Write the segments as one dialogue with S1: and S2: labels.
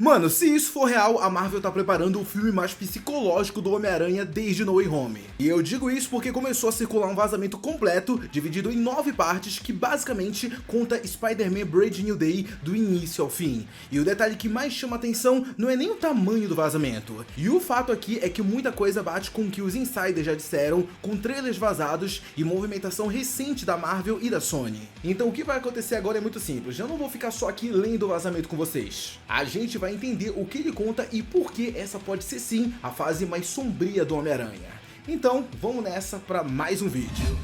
S1: Mano, se isso for real, a Marvel tá preparando o filme mais psicológico do Homem-Aranha desde No Way Home. E eu digo isso porque começou a circular um vazamento completo, dividido em 9 partes, que basicamente conta Spider-Man Brave New Day do início ao fim. E o detalhe que mais chama atenção não é nem o tamanho do vazamento. E o fato aqui é que muita coisa bate com o que os insiders já disseram, com trailers vazados e movimentação recente da Marvel e da Sony. Então o que vai acontecer agora é muito simples, eu não vou ficar só aqui lendo o vazamento com vocês. A gente vai entender o que ele conta e por que essa pode ser sim a fase mais sombria do Homem-Aranha. Então, vamos nessa para mais um vídeo.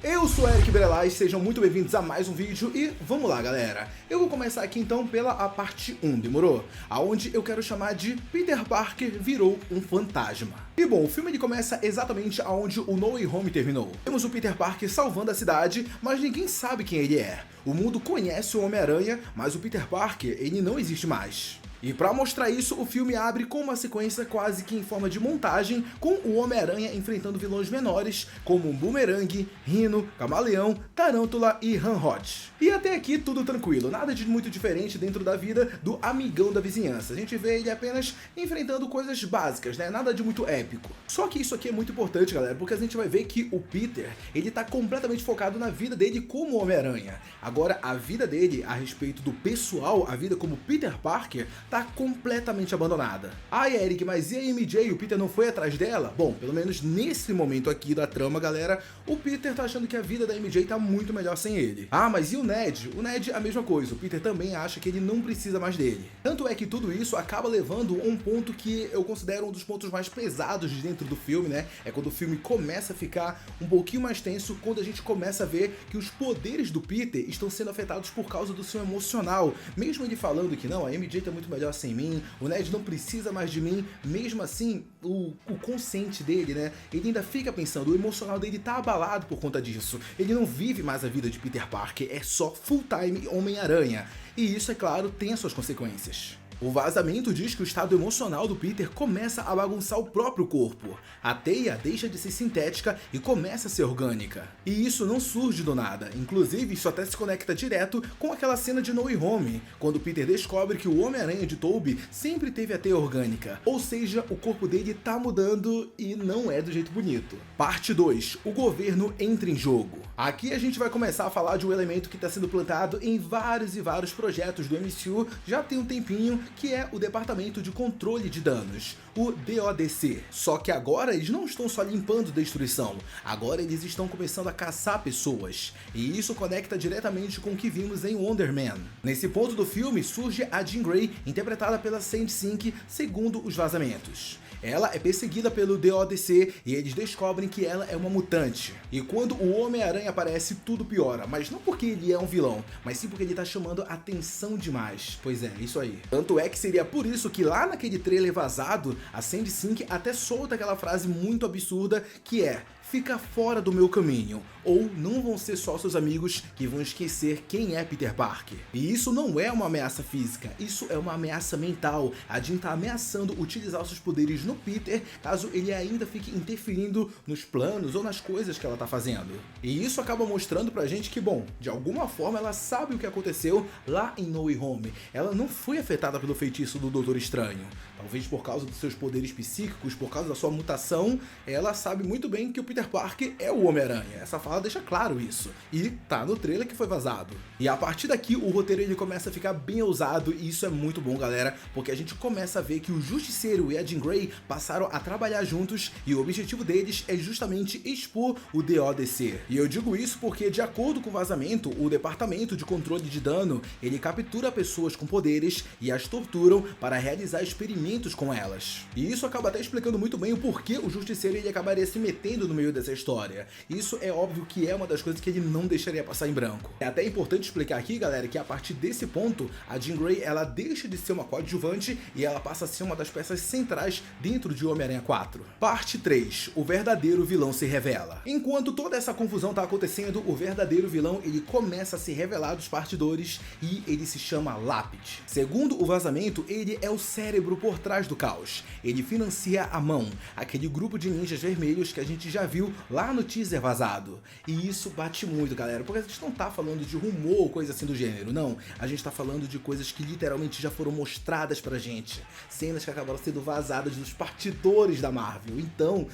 S1: Eu sou Eric Brelaz, sejam muito bem-vindos a mais um vídeo e vamos lá, galera. Eu vou começar aqui então pela a parte 1, demorou? Aonde eu quero chamar de Peter Parker virou um fantasma. E bom, o filme ele começa exatamente aonde o No Way Home terminou. Temos o Peter Parker salvando a cidade, mas ninguém sabe quem ele é. O mundo conhece o Homem-Aranha, mas o Peter Parker, ele não existe mais. E pra mostrar isso, o filme abre com uma sequência quase que em forma de montagem, com o Homem-Aranha enfrentando vilões menores, como um Boomerang, Rhino, Camaleão, Tarântula e Hanhot. E até aqui tudo tranquilo, nada de muito diferente dentro da vida do amigão da vizinhança. A gente vê ele apenas enfrentando coisas básicas, né? Nada de muito épico. Só que isso aqui é muito importante, galera, porque a gente vai ver que o Peter, ele tá completamente focado na vida dele como Homem-Aranha. Agora, a vida dele a respeito do pessoal, a vida como Peter Parker, tá completamente abandonada. Ai, Eric, mas e a MJ? O Peter não foi atrás dela? Bom, pelo menos nesse momento aqui da trama, galera, o Peter tá achando que a vida da MJ tá muito melhor sem ele. Ah, mas e o Ned? O Ned a mesma coisa, o Peter também acha que ele não precisa mais dele. Tanto é que tudo isso acaba levando a um ponto que eu considero um dos pontos mais pesados de dentro do filme, né? É quando o filme começa a ficar um pouquinho mais tenso, quando a gente começa a ver que os poderes do Peter estão sendo afetados por causa do seu emocional. Mesmo ele falando que não, a MJ tá muito melhor sem mim, o Ned não precisa mais de mim, mesmo assim, o consciente dele, né, ele ainda fica pensando, o emocional dele tá abalado por conta disso, ele não vive mais a vida de Peter Parker, é só full-time Homem-Aranha, e isso, é claro, tem as suas consequências. O vazamento diz que o estado emocional do Peter começa a bagunçar o próprio corpo. A teia deixa de ser sintética e começa a ser orgânica. E isso não surge do nada, inclusive isso até se conecta direto com aquela cena de No Way Home, quando o Peter descobre que o Homem-Aranha de Tobey sempre teve a teia orgânica, ou seja, o corpo dele tá mudando e não é do jeito bonito. Parte 2. O governo entra em jogo. Aqui a gente vai começar a falar de um elemento que está sendo plantado em vários e vários projetos do MCU já tem um tempinho, que é o Departamento de Controle de Danos, o DODC. Só que agora eles não estão só limpando destruição, agora eles estão começando a caçar pessoas. E isso conecta diretamente com o que vimos em Wonder Man. Nesse ponto do filme surge a Jean Grey, interpretada pela Sadie Sink, segundo os vazamentos. Ela é perseguida pelo DODC e eles descobrem que ela é uma mutante. E quando o Homem-Aranha aparece, tudo piora, mas não porque ele é um vilão, mas sim porque ele tá chamando atenção demais. Pois é, isso aí. Tanto é que seria por isso que lá naquele trailer vazado, a Sadie Sink até solta aquela frase muito absurda que é: fica fora do meu caminho, ou não vão ser só seus amigos que vão esquecer quem é Peter Parker. E isso não é uma ameaça física, isso é uma ameaça mental. A Jean tá ameaçando utilizar os seus poderes no Peter, caso ele ainda fique interferindo nos planos ou nas coisas que ela tá fazendo. E isso acaba mostrando pra gente que, bom, de alguma forma ela sabe o que aconteceu lá em No Way Home. Ela não foi afetada pelo feitiço do Doutor Estranho. Talvez por causa dos seus poderes psíquicos, por causa da sua mutação, ela sabe muito bem que o Peter Parker é o Homem-Aranha. Essa fala deixa claro isso. E tá no trailer que foi vazado. E a partir daqui o roteiro ele começa a ficar bem ousado e isso é muito bom, galera, porque a gente começa a ver que o Justiceiro e a Jean Grey passaram a trabalhar juntos e o objetivo deles é justamente expor o DODC. E eu digo isso porque, de acordo com o vazamento, o Departamento de Controle de Dano, ele captura pessoas com poderes e as torturam para realizar experimentos com elas. E isso acaba até explicando muito bem o porquê o Justiceiro ele acabaria se metendo no meio dessa história. Isso é óbvio que é uma das coisas que ele não deixaria passar em branco. É até importante explicar aqui, galera, que a partir desse ponto, a Jean Grey ela deixa de ser uma coadjuvante e ela passa a ser uma das peças centrais dentro de Homem-Aranha 4. Parte 3. O verdadeiro vilão se revela. Enquanto toda essa confusão tá acontecendo, o verdadeiro vilão ele começa a se revelar dos partidores e ele se chama Lápide. Segundo o vazamento, ele é o cérebro por trás do caos. Ele financia a Mão, aquele grupo de ninjas vermelhos que a gente já viu viu lá no teaser vazado. E isso bate muito, galera, porque a gente não tá falando de rumor ou coisa assim do gênero, não. A gente tá falando de coisas que literalmente já foram mostradas pra gente. Cenas que acabaram sendo vazadas dos partidores da Marvel. Então,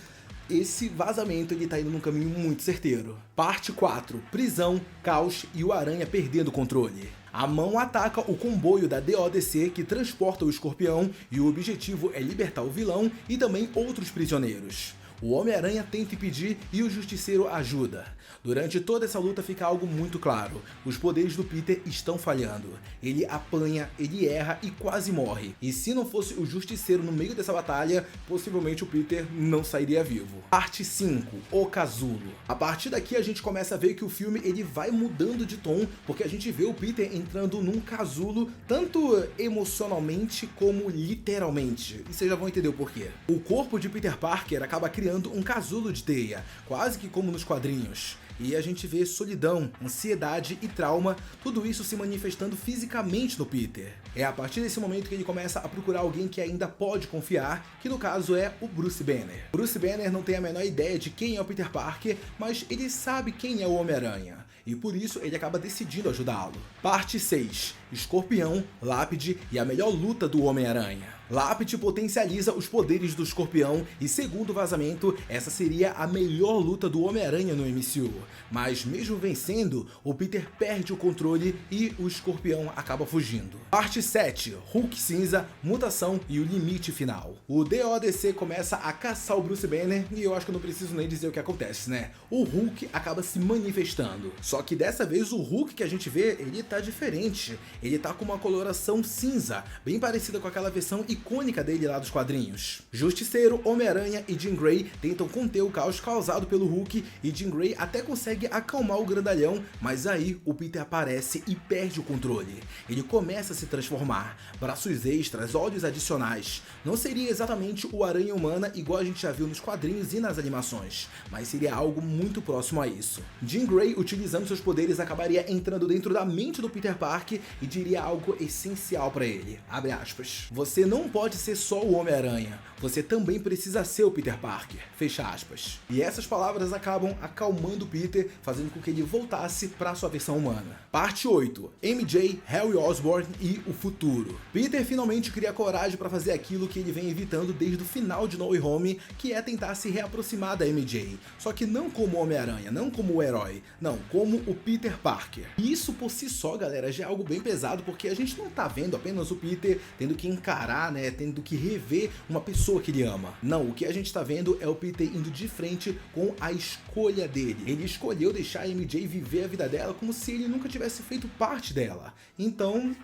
S1: esse vazamento ele tá indo num caminho muito certeiro. Parte 4. Prisão, caos e o Aranha perdendo o controle. A Mão ataca o comboio da DODC que transporta o Escorpião e o objetivo é libertar o vilão e também outros prisioneiros. O Homem-Aranha tenta impedir e o Justiceiro ajuda. Durante toda essa luta fica algo muito claro: os poderes do Peter estão falhando. Ele apanha, ele erra e quase morre. E se não fosse o Justiceiro no meio dessa batalha, possivelmente o Peter não sairia vivo. Parte 5. O Casulo. A partir daqui a gente começa a ver que o filme ele vai mudando de tom, porque a gente vê o Peter entrando num casulo, tanto emocionalmente como literalmente. E vocês já vão entender o porquê. O corpo de Peter Parker acaba criando um casulo de teia, quase que como nos quadrinhos. E a gente vê solidão, ansiedade e trauma, tudo isso se manifestando fisicamente no Peter. É a partir desse momento que ele começa a procurar alguém que ainda pode confiar, que no caso é o Bruce Banner. Bruce Banner não tem a menor ideia de quem é o Peter Parker, mas ele sabe quem é o Homem-Aranha. E por isso ele acaba decidindo ajudá-lo. Parte 6. Escorpião, Lápide e a melhor luta do Homem-Aranha. Lápide potencializa os poderes do Escorpião e, segundo o vazamento, essa seria a melhor luta do Homem-Aranha no MCU. Mas mesmo vencendo, o Peter perde o controle e o Escorpião acaba fugindo. Parte 7. Hulk cinza, mutação e o limite final. O DODC começa a caçar o Bruce Banner e eu acho que eu não preciso nem dizer o que acontece, né? O Hulk acaba se manifestando. Só que dessa vez o Hulk que a gente vê, ele tá diferente. Ele tá com uma coloração cinza, bem parecida com aquela versão icônica dele lá dos quadrinhos. Justiceiro, Homem-Aranha e Jean Grey tentam conter o caos causado pelo Hulk e Jean Grey até consegue acalmar o grandalhão, mas aí o Peter aparece e perde o controle. Ele começa a se transformar, braços extras, olhos adicionais. Não seria exatamente o Aranha Humana igual a gente já viu nos quadrinhos e nas animações, mas seria algo muito próximo a isso. Jean Grey, utilizando seus poderes, acabaria entrando dentro da mente do Peter Parker e diria algo essencial pra ele, abre aspas: "Você não pode ser só o Homem-Aranha, você também precisa ser o Peter Parker", fecha aspas. E essas palavras acabam acalmando o Peter, fazendo com que ele voltasse para sua versão humana. Parte 8. MJ, Harry Osborn e o futuro. Peter finalmente cria coragem para fazer aquilo que ele vem evitando desde o final de No Way Home, que é tentar se reaproximar da MJ. Só que não como o Homem-Aranha, não como o herói, não, como o Peter Parker. E isso por si só, galera, já é algo bem pesado, porque a gente não tá vendo apenas o Peter tendo que encarar, né, tendo que rever uma pessoa que ele ama. Não, o que a gente tá vendo é o Peter indo de frente com a escolha dele. Ele escolheu deixar a MJ viver a vida dela como se ele nunca tivesse feito parte dela. Então,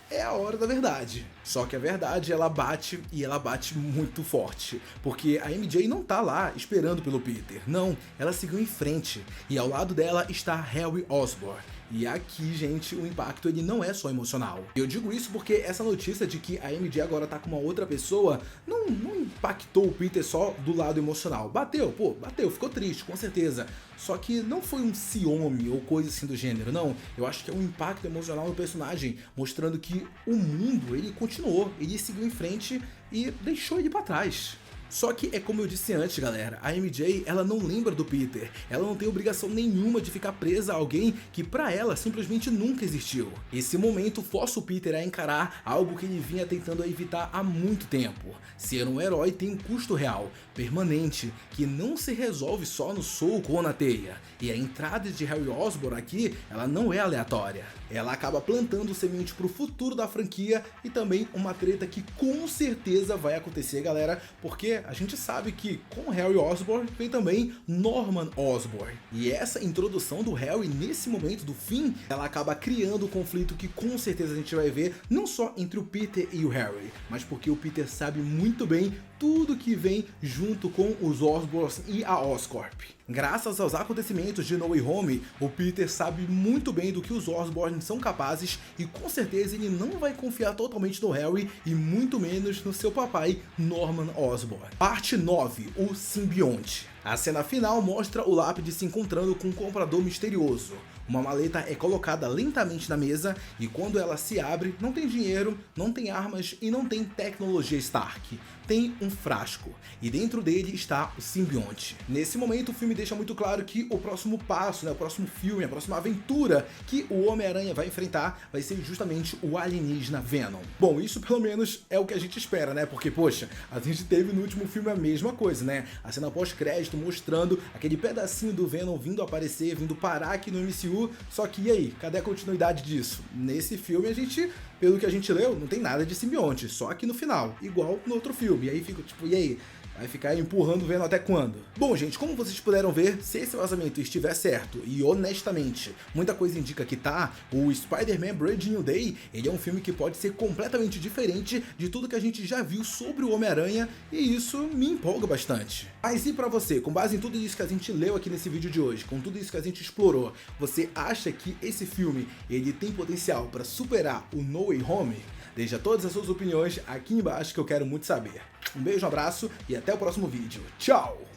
S1: é a hora da verdade. Só que a verdade, ela bate e ela bate muito forte, porque a MJ não tá lá esperando pelo Peter. Não, ela seguiu em frente e ao lado dela está Harry Osborn. E aqui, gente, o impacto ele não é só emocional. Eu digo isso porque essa notícia de que a MJ agora tá com uma outra pessoa não impactou o Peter só do lado emocional. Bateu, ficou triste, com certeza. Só que não foi um ciúme ou coisa assim do gênero, não. Eu acho que é um impacto emocional no personagem, mostrando que o mundo, ele continuou, ele seguiu em frente e deixou ele pra trás. Só que é como eu disse antes, galera, a MJ, ela não lembra do Peter, ela não tem obrigação nenhuma de ficar presa a alguém que pra ela simplesmente nunca existiu. Esse momento força o Peter a encarar algo que ele vinha tentando evitar há muito tempo. Ser um herói tem um custo real, permanente, que não se resolve só no soco ou na teia. E a entrada de Harry Osborn aqui, ela não é aleatória. Ela acaba plantando semente pro futuro da franquia e também uma treta que com certeza vai acontecer, galera, porque a gente sabe que com Harry Osborn vem também Norman Osborn. E essa introdução do Harry nesse momento do fim, ela acaba criando um conflito que com certeza a gente vai ver não só entre o Peter e o Harry, mas porque o Peter sabe muito bem tudo que vem junto com os Osborns e a Oscorp. Graças aos acontecimentos de No Way Home, o Peter sabe muito bem do que os Osborns são capazes e com certeza ele não vai confiar totalmente no Harry e muito menos no seu papai Norman Osborn. Parte 9. O Simbionte. A cena final mostra o Lápide se encontrando com um comprador misterioso. Uma maleta é colocada lentamente na mesa e quando ela se abre, não tem dinheiro, não tem armas e não tem tecnologia Stark. Tem um frasco e dentro dele está o simbionte. Nesse momento o filme deixa muito claro que o próximo passo, o próximo filme, a próxima aventura que o Homem-Aranha vai enfrentar vai ser justamente o alienígena Venom. Bom, isso pelo menos é o que a gente espera, né? Porque, poxa, a gente teve no último filme a mesma coisa, né? A cena pós-crédito mostrando aquele pedacinho do Venom vindo aparecer, vindo parar aqui no MCU, só que e aí? Cadê a continuidade disso? Nesse filme a gente, pelo que a gente leu, não tem nada de simbionte, só aqui no final, igual no outro filme. E aí fica tipo, e aí? Vai ficar empurrando o Venom até quando? Bom, gente, como vocês puderam ver, se esse vazamento estiver certo, e honestamente, muita coisa indica que tá, o Spider-Man Brand New Day, ele é um filme que pode ser completamente diferente de tudo que a gente já viu sobre o Homem-Aranha, e isso me empolga bastante. Mas e pra você, com base em tudo isso que a gente leu aqui nesse vídeo de hoje, com tudo isso que a gente explorou, você acha que esse filme, ele tem potencial pra superar o No Way Home? Deixa todas as suas opiniões aqui embaixo que eu quero muito saber. Um beijo, um abraço e até o próximo vídeo. Tchau!